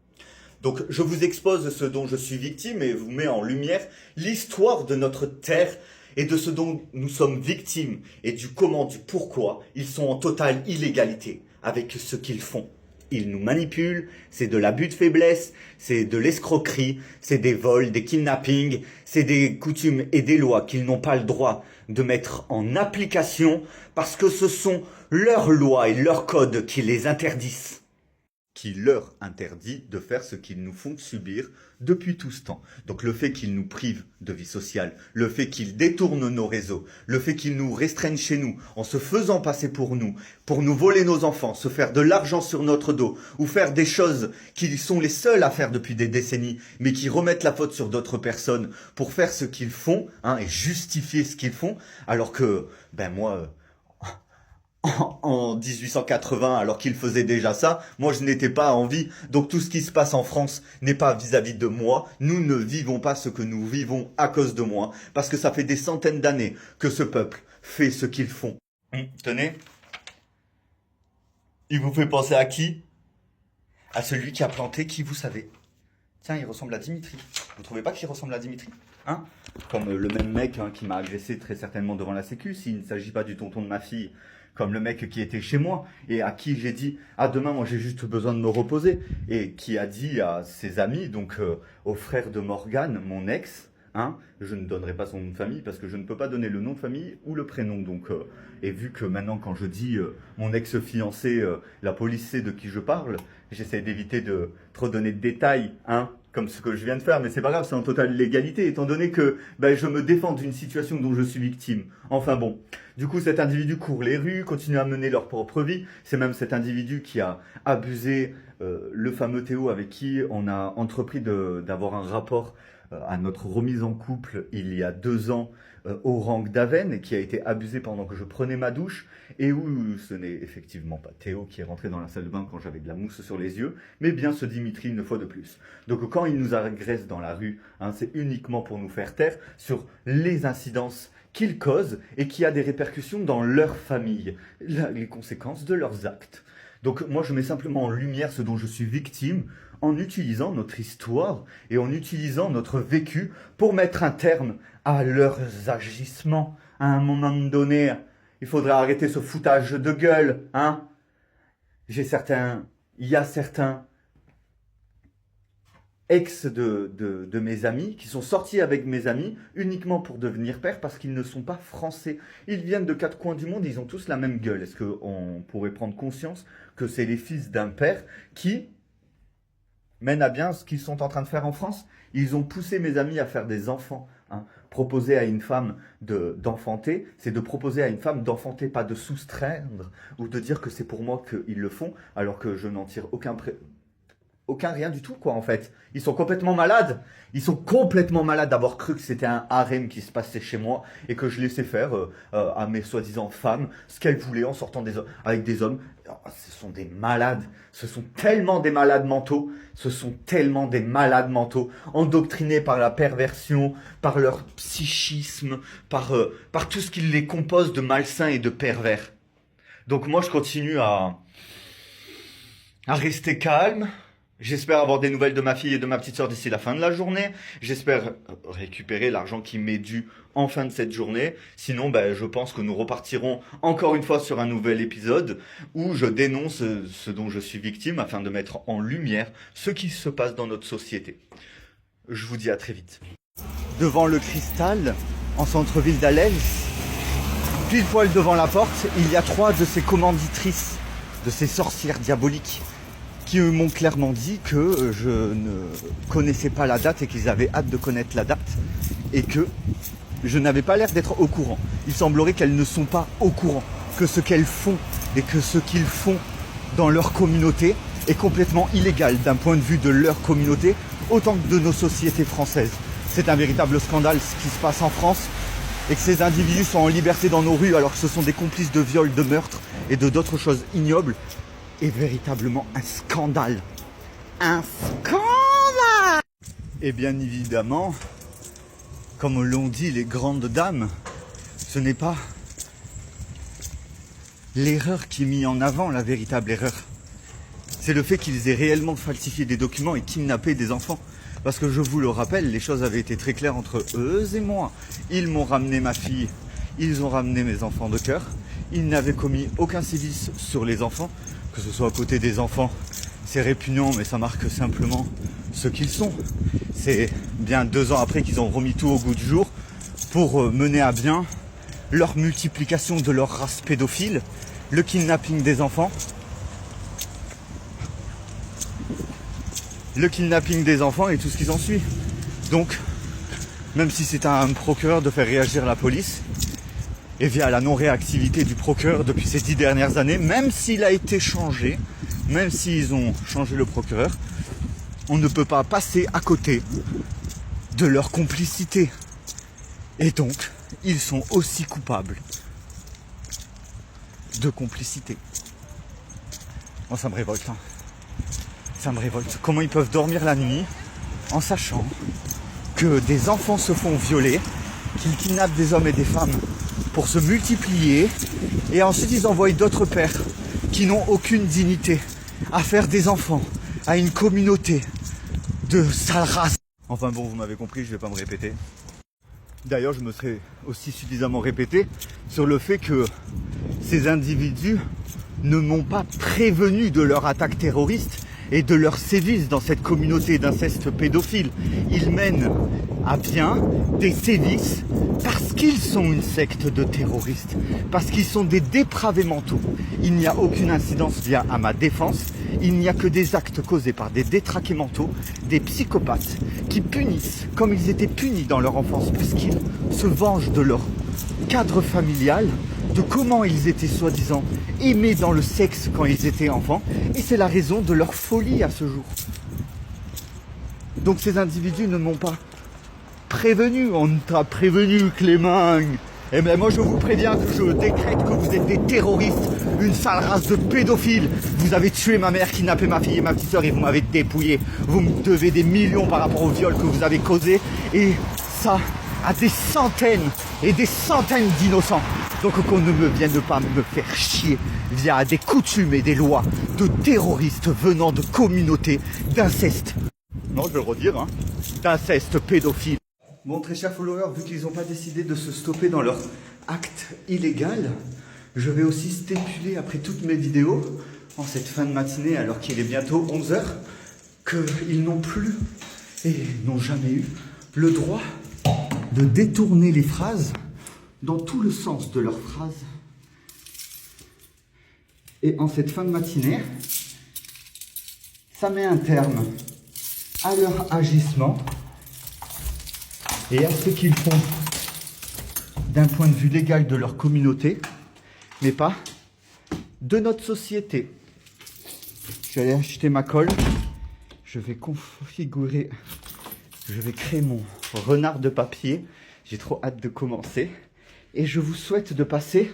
Donc je vous expose ce dont je suis victime et vous mets en lumière l'histoire de notre terre et de ce dont nous sommes victimes et du comment, du pourquoi ils sont en totale illégalité avec ce qu'ils font. Ils nous manipulent, c'est de l'abus de faiblesse, c'est de l'escroquerie, c'est des vols, des kidnappings, c'est des coutumes et des lois qu'ils n'ont pas le droit de mettre en application parce que ce sont leurs lois et leurs codes qui les interdisent. Qui leur interdit de faire ce qu'ils nous font subir depuis tout ce temps. Donc le fait qu'ils nous privent de vie sociale, le fait qu'ils détournent nos réseaux, le fait qu'ils nous restreignent chez nous en se faisant passer pour nous voler nos enfants, se faire de l'argent sur notre dos, ou faire des choses qu'ils sont les seuls à faire depuis des décennies, mais qui remettent la faute sur d'autres personnes pour faire ce qu'ils font, hein, et justifier ce qu'ils font, alors que, moi... en 1880, alors qu'il faisait déjà ça, moi je n'étais pas en vie, donc tout ce qui se passe en France n'est pas vis-à-vis de moi, nous ne vivons pas ce que nous vivons à cause de moi, parce que ça fait des centaines d'années que ce peuple fait ce qu'ils font. Tenez, il vous fait penser à qui? À celui qui a planté, qui vous savez? Tiens, il ressemble à Dimitri. Vous trouvez pas qu'il ressemble à Dimitri? Hein? Comme le même mec, hein, qui m'a agressé très certainement devant la sécu, s'il ne s'agit pas du tonton de ma fille, comme le mec qui était chez moi et à qui j'ai dit « Ah, demain, moi j'ai juste besoin de me reposer » et qui a dit à ses amis, donc au frère de Morgane, mon ex, hein, je ne donnerai pas son nom de famille parce que je ne peux pas donner le nom de famille ou le prénom. Donc, et vu que maintenant quand je dis mon ex-fiancé, la police sait de qui je parle, j'essaie d'éviter de trop donner de détails, hein, comme ce que je viens de faire, mais c'est pas grave, c'est en totale légalité, étant donné que je me défends d'une situation dont je suis victime. Enfin bon, du coup cet individu court les rues, continue à mener leur propre vie, c'est même cet individu qui a abusé le fameux Théo avec qui on a entrepris d'avoir un rapport à notre remise en couple il y a 2 ans au rang d'Aven et qui a été abusé pendant que je prenais ma douche et où ce n'est effectivement pas Théo qui est rentré dans la salle de bain quand j'avais de la mousse sur les yeux, mais bien ce Dimitri une fois de plus. Donc quand il nous agresse dans la rue, hein, c'est uniquement pour nous faire taire sur les incidences qu'ils causent et qui a des répercussions dans leur famille, les conséquences de leurs actes. Donc moi je mets simplement en lumière ce dont je suis victime en utilisant notre histoire et en utilisant notre vécu pour mettre un terme à leurs agissements. À un moment donné, il faudrait arrêter ce foutage de gueule, hein. Il y a certains ex de mes amis qui sont sortis avec mes amis uniquement pour devenir pères parce qu'ils ne sont pas français. Ils viennent de 4 coins du monde, ils ont tous la même gueule. Est-ce qu'on pourrait prendre conscience que c'est les fils d'un père qui mènent à bien ce qu'ils sont en train de faire en France? Ils ont poussé mes amis à faire des enfants. Hein. Proposer à une femme d'enfanter, c'est de proposer à une femme d'enfanter, pas de soustraindre ou de dire que c'est pour moi qu'ils le font alors que je n'en tire aucun rien du tout, quoi, en fait. Ils sont complètement malades. Ils sont complètement malades d'avoir cru que c'était un harem qui se passait chez moi et que je laissais faire à mes soi-disant femmes ce qu'elles voulaient en sortant avec des hommes. Oh, ce sont des malades. Ce sont tellement des malades mentaux. Ce sont tellement des malades mentaux, endoctrinés par la perversion, par leur psychisme, par tout ce qui les compose de malsains et de pervers. Donc moi, je continue à rester calme. J'espère avoir des nouvelles de ma fille et de ma petite sœur d'ici la fin de la journée. J'espère récupérer l'argent qui m'est dû en fin de cette journée. Sinon, je pense que nous repartirons encore une fois sur un nouvel épisode où je dénonce ce dont je suis victime afin de mettre en lumière ce qui se passe dans notre société. Je vous dis à très vite. Devant le Cristal, en centre-ville d'Alès, pile poil devant la porte, il y a 3 de ces commanditrices, de ces sorcières diaboliques, qui m'ont clairement dit que je ne connaissais pas la date et qu'ils avaient hâte de connaître la date et que je n'avais pas l'air d'être au courant. Il semblerait qu'elles ne sont pas au courant, que ce qu'elles font et que ce qu'ils font dans leur communauté est complètement illégal d'un point de vue de leur communauté autant que de nos sociétés françaises. C'est un véritable scandale ce qui se passe en France et que ces individus sont en liberté dans nos rues alors que ce sont des complices de viols, de meurtres et d'autres choses ignobles. Est véritablement un scandale. Un scandale! Et bien évidemment, comme l'ont dit les grandes dames, ce n'est pas l'erreur qui est mise en avant, la véritable erreur. C'est le fait qu'ils aient réellement falsifié des documents et kidnappé des enfants. Parce que je vous le rappelle, les choses avaient été très claires entre eux et moi. Ils m'ont ramené ma fille, ils ont ramené mes enfants de cœur. Ils n'avaient commis aucun sévice sur les enfants. Que ce soit à côté des enfants, c'est répugnant, mais ça marque simplement ce qu'ils sont. C'est bien 2 ans après qu'ils ont remis tout au goût du jour pour mener à bien leur multiplication de leur race pédophile, le kidnapping des enfants, et tout ce qui s'ensuit. Donc, même si c'est à un procureur de faire réagir la police, et via la non-réactivité du procureur depuis ces 10 dernières années, même s'il a été changé, même s'ils ont changé le procureur, on ne peut pas passer à côté de leur complicité. Et donc, ils sont aussi coupables de complicité. Moi, ça me révolte. Hein. Ça me révolte. Comment ils peuvent dormir la nuit en sachant que des enfants se font violer, qu'ils kidnappent des hommes et des femmes pour se multiplier, et ensuite ils envoient d'autres pères qui n'ont aucune dignité à faire des enfants à une communauté de sale race. Enfin bon, vous m'avez compris, je vais pas me répéter. D'ailleurs, je me serais aussi suffisamment répété sur le fait que ces individus ne m'ont pas prévenu de leur attaque terroriste et de leurs sévices dans cette communauté d'inceste pédophile. Ils mènent à bien des sévices parce qu'ils sont une secte de terroristes, parce qu'ils sont des dépravés mentaux. Il n'y a aucune incidence vient à ma défense, il n'y a que des actes causés par des détraqués mentaux, des psychopathes qui punissent comme ils étaient punis dans leur enfance, puisqu'ils se vengent de leur cadre familial, de comment ils étaient soi-disant aimés dans le sexe quand ils étaient enfants, et c'est la raison de leur folie à ce jour. Donc ces individus ne m'ont pas prévenu, Clément. Eh bien moi je vous préviens que je décrète que vous êtes des terroristes, une sale race de pédophiles. Vous avez tué ma mère, kidnappé ma fille et ma petite soeur et vous m'avez dépouillé. Vous me devez des millions par rapport au viol que vous avez causé. Et ça à des centaines et des centaines d'innocents. Donc qu'on ne me vienne pas me faire chier via des coutumes et des lois de terroristes venant de communautés d'inceste. Non, je vais le redire, hein, d'inceste pédophile. Bon, très chers followers, vu qu'ils n'ont pas décidé de se stopper dans leur acte illégal, je vais aussi stipuler après toutes mes vidéos, en cette fin de matinée, alors qu'il est bientôt 11h, qu'ils n'ont plus et n'ont jamais eu le droit de détourner les phrases dans tout le sens de leurs phrases. Et en cette fin de matinée, ça met un terme à leur agissement et à ce qu'ils font d'un point de vue légal de leur communauté, mais pas de notre société. Je vais aller acheter ma colle, je vais configurer, je vais créer mon renard de papier, j'ai trop hâte de commencer, et je vous souhaite de passer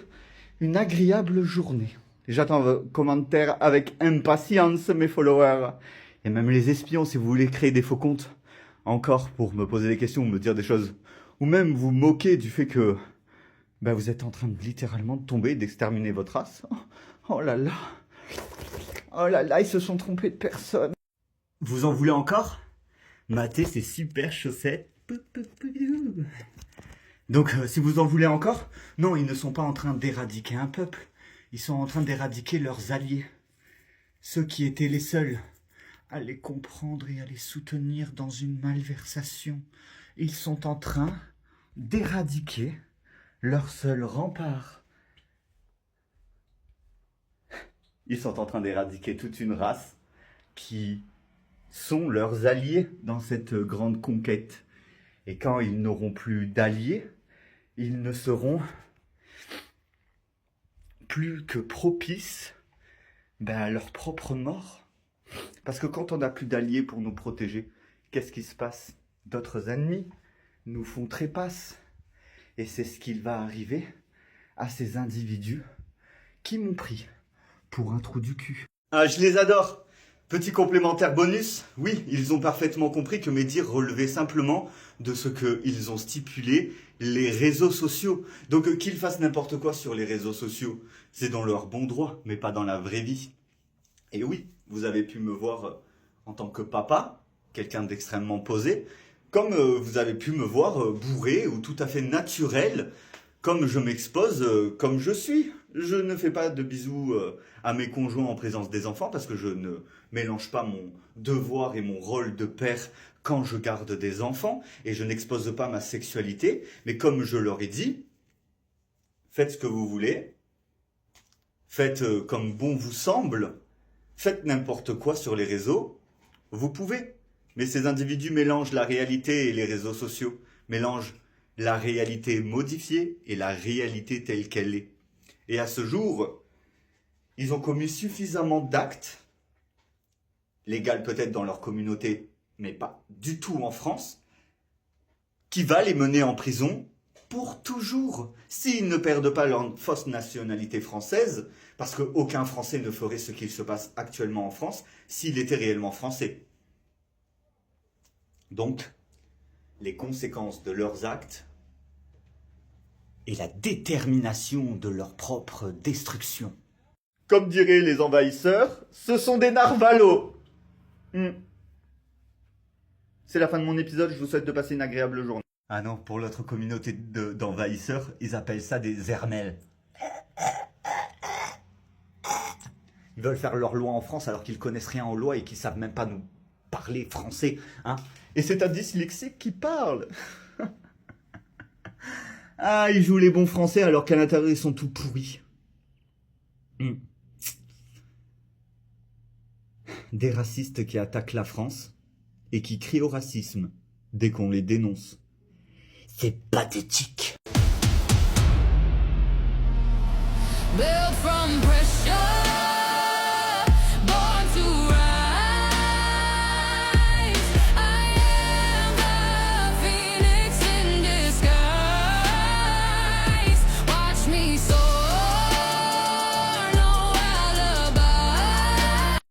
une agréable journée. J'attends vos commentaires avec impatience, mes followers, et même les espions si vous voulez créer des faux comptes, encore pour me poser des questions ou me dire des choses, ou même vous moquer du fait que vous êtes en train de littéralement de tomber, d'exterminer votre race. Oh là là, oh là là, ils se sont trompés de personne. Vous en voulez encore? Matez ces super chaussettes. Donc si vous en voulez encore, non, ils ne sont pas en train d'éradiquer un peuple, ils sont en train d'éradiquer leurs alliés, ceux qui étaient les seuls à les comprendre et à les soutenir dans une malversation. Ils sont en train d'éradiquer leur seul rempart. Ils sont en train d'éradiquer toute une race qui sont leurs alliés dans cette grande conquête. Et quand ils n'auront plus d'alliés, ils ne seront plus que propices à leur propre mort. Parce que quand on n'a plus d'alliés pour nous protéger, qu'est-ce qui se passe? D'autres ennemis nous font trépasse. Et c'est ce qu'il va arriver à ces individus qui m'ont pris pour un trou du cul. Ah, je les adore! Petit complémentaire bonus, oui, ils ont parfaitement compris que mes dires relevaient simplement de ce qu'ils ont stipulé les réseaux sociaux. Donc qu'ils fassent n'importe quoi sur les réseaux sociaux, c'est dans leur bon droit, mais pas dans la vraie vie. Et oui, vous avez pu me voir en tant que papa, quelqu'un d'extrêmement posé, comme vous avez pu me voir bourré ou tout à fait naturel, comme je m'expose, comme je suis. Je ne fais pas de bisous à mes conjoints en présence des enfants parce que je ne mélange pas mon devoir et mon rôle de père quand je garde des enfants et je n'expose pas ma sexualité. Mais comme je leur ai dit, faites ce que vous voulez, faites comme bon vous semble, faites n'importe quoi sur les réseaux, vous pouvez. Mais ces individus mélangent la réalité et les réseaux sociaux, mélangent la réalité modifiée et la réalité telle qu'elle est. Et à ce jour, ils ont commis suffisamment d'actes, légaux peut-être dans leur communauté, mais pas du tout en France, qui va les mener en prison pour toujours, s'ils ne perdent pas leur fausse nationalité française, parce qu'aucun Français ne ferait ce qu'il se passe actuellement en France s'il était réellement français. Donc, les conséquences de leurs actes et la détermination de leur propre destruction. Comme diraient les envahisseurs, ce sont des narvalos. C'est la fin de mon épisode, je vous souhaite de passer une agréable journée. Ah non, pour l'autre communauté d'envahisseurs, ils appellent ça des ermelles. Ils veulent faire leur loi en France alors qu'ils connaissent rien aux lois et qu'ils savent même pas nous parler français, hein. Et c'est un dyslexique qui parle. Ah, ils jouent les bons français alors qu'à l'intérieur ils sont tout pourris. Des racistes qui attaquent la France et qui crient au racisme dès qu'on les dénonce. C'est pathétique. Built from pressure.